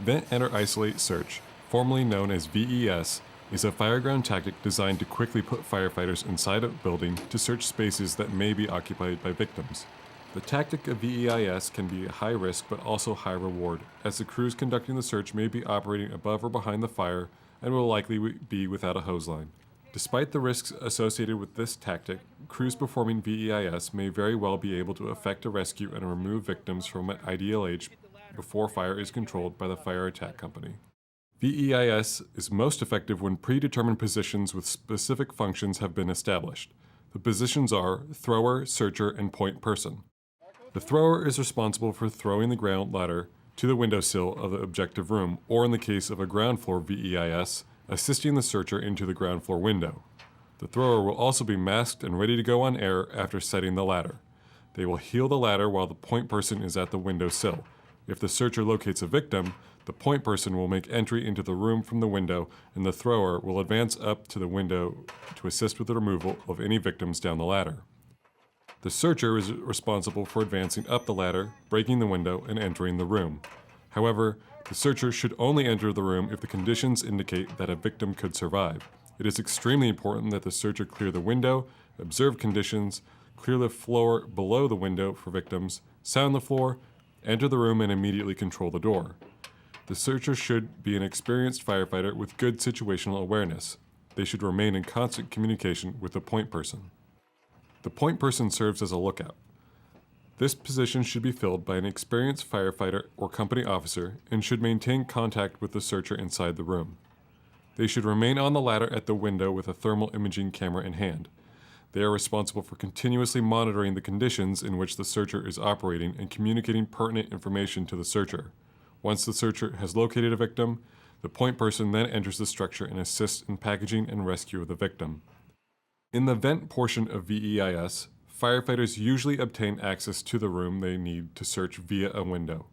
Vent, Enter, Isolate, Search, formerly known as VES, is a fireground tactic designed to quickly put firefighters inside a building to search spaces that may be occupied by victims. The tactic of VEIS can be high risk but also high reward, as the crews conducting the search may be operating above or behind the fire and will likely be without a hose line. Despite the risks associated with this tactic, crews performing VEIS may very well be able to effect a rescue and remove victims from an ideal age before fire is controlled by the fire attack company. VEIS is most effective when predetermined positions with specific functions have been established. The positions are thrower, searcher, and point person. The thrower is responsible for throwing the ground ladder to the windowsill of the objective room, or in the case of a ground floor VEIS, assisting the searcher into the ground floor window. The thrower will also be masked and ready to go on air after setting the ladder. They will heel the ladder while the point person is at the windowsill. If the searcher locates a victim, the point person will make entry into the room from the window, and the thrower will advance up to the window to assist with the removal of any victims down the ladder. The searcher is responsible for advancing up the ladder, breaking the window, and entering the room. However, the searcher should only enter the room if the conditions indicate that a victim could survive. It is extremely important that the searcher clear the window, observe conditions, clear the floor below the window for victims, sound the floor, enter the room, and immediately control the door. The searcher should be an experienced firefighter with good situational awareness. They should remain in constant communication with the point person. The point person serves as a lookout. This position should be filled by an experienced firefighter or company officer and should maintain contact with the searcher inside the room. They should remain on the ladder at the window with a thermal imaging camera in hand. They are responsible for continuously monitoring the conditions in which the searcher is operating and communicating pertinent information to the searcher. Once the searcher has located a victim, the point person then enters the structure and assists in packaging and rescue of the victim. In the vent portion of VEIS, firefighters usually obtain access to the room they need to search via a window.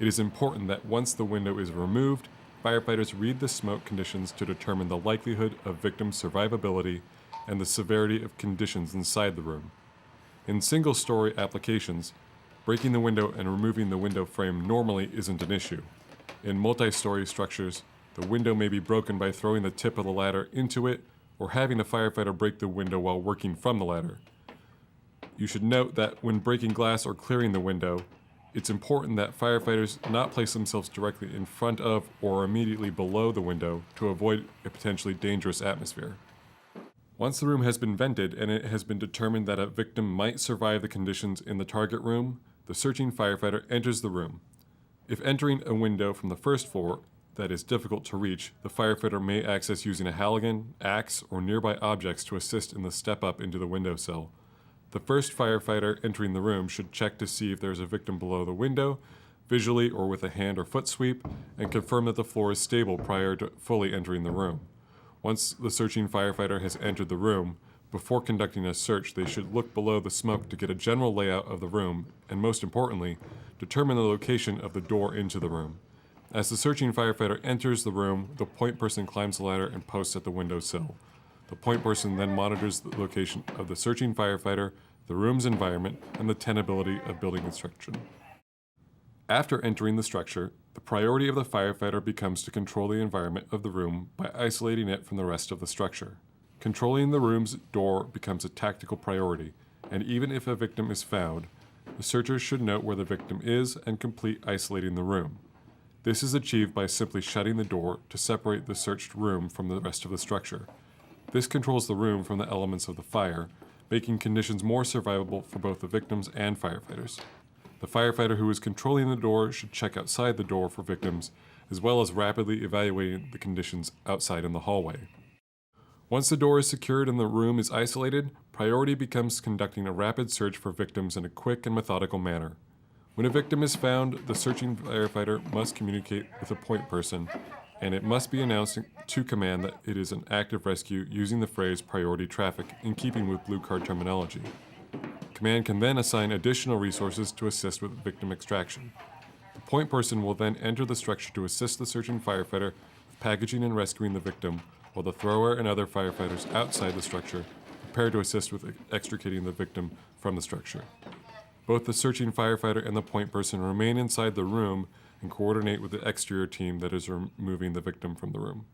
It is important that once the window is removed, firefighters read the smoke conditions to determine the likelihood of victim survivability and the severity of conditions inside the room. In single-story applications, breaking the window and removing the window frame normally isn't an issue. In multi-story structures, the window may be broken by throwing the tip of the ladder into it or having a firefighter break the window while working from the ladder. You should note that when breaking glass or clearing the window, it's important that firefighters not place themselves directly in front of or immediately below the window to avoid a potentially dangerous atmosphere. Once the room has been vented and it has been determined that a victim might survive the conditions in the target room, the searching firefighter enters the room. If entering a window from the first floor that is difficult to reach, the firefighter may access using a halogen, axe, or nearby objects to assist in the step up into the windowsill. The first firefighter entering the room should check to see if there is a victim below the window, visually or with a hand or foot sweep, and confirm that the floor is stable prior to fully entering the room. Once the searching firefighter has entered the room, before conducting a search, they should look below the smoke to get a general layout of the room, and most importantly, determine the location of the door into the room. As the searching firefighter enters the room, the point person climbs the ladder and posts at the windowsill. The point person then monitors the location of the searching firefighter, the room's environment, and the tenability of building construction. After entering the structure, the priority of the firefighter becomes to control the environment of the room by isolating it from the rest of the structure. Controlling the room's door becomes a tactical priority, and even if a victim is found, the searcher should note where the victim is and complete isolating the room. This is achieved by simply shutting the door to separate the searched room from the rest of the structure. This controls the room from the elements of the fire, making conditions more survivable for both the victims and firefighters. The firefighter who is controlling the door should check outside the door for victims, as well as rapidly evaluating the conditions outside in the hallway. Once the door is secured and the room is isolated, priority becomes conducting a rapid search for victims in a quick and methodical manner. When a victim is found, the searching firefighter must communicate with a point person, and it must be announced to command that it is an active rescue using the phrase priority traffic in keeping with blue card terminology. Command can then assign additional resources to assist with victim extraction. The point person will then enter the structure to assist the searching firefighter with packaging and rescuing the victim, while the thrower and other firefighters outside the structure prepare to assist with extricating the victim from the structure. Both the searching firefighter and the point person remain inside the room and coordinate with the exterior team that is removing the victim from the room.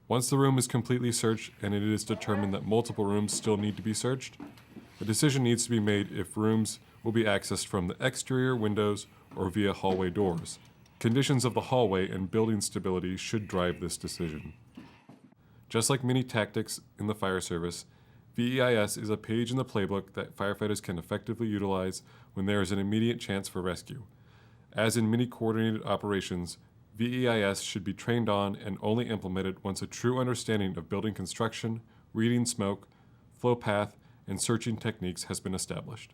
Once the room is completely searched and it is determined that multiple rooms still need to be searched, a decision needs to be made if rooms will be accessed from the exterior windows or via hallway doors. Conditions of the hallway and building stability should drive this decision. Just like many tactics in the fire service, VEIS is a page in the playbook that firefighters can effectively utilize when there is an immediate chance for rescue. As in many coordinated operations, VEIS should be trained on and only implemented once a true understanding of building construction, reading smoke, flow path, and searching techniques has been established.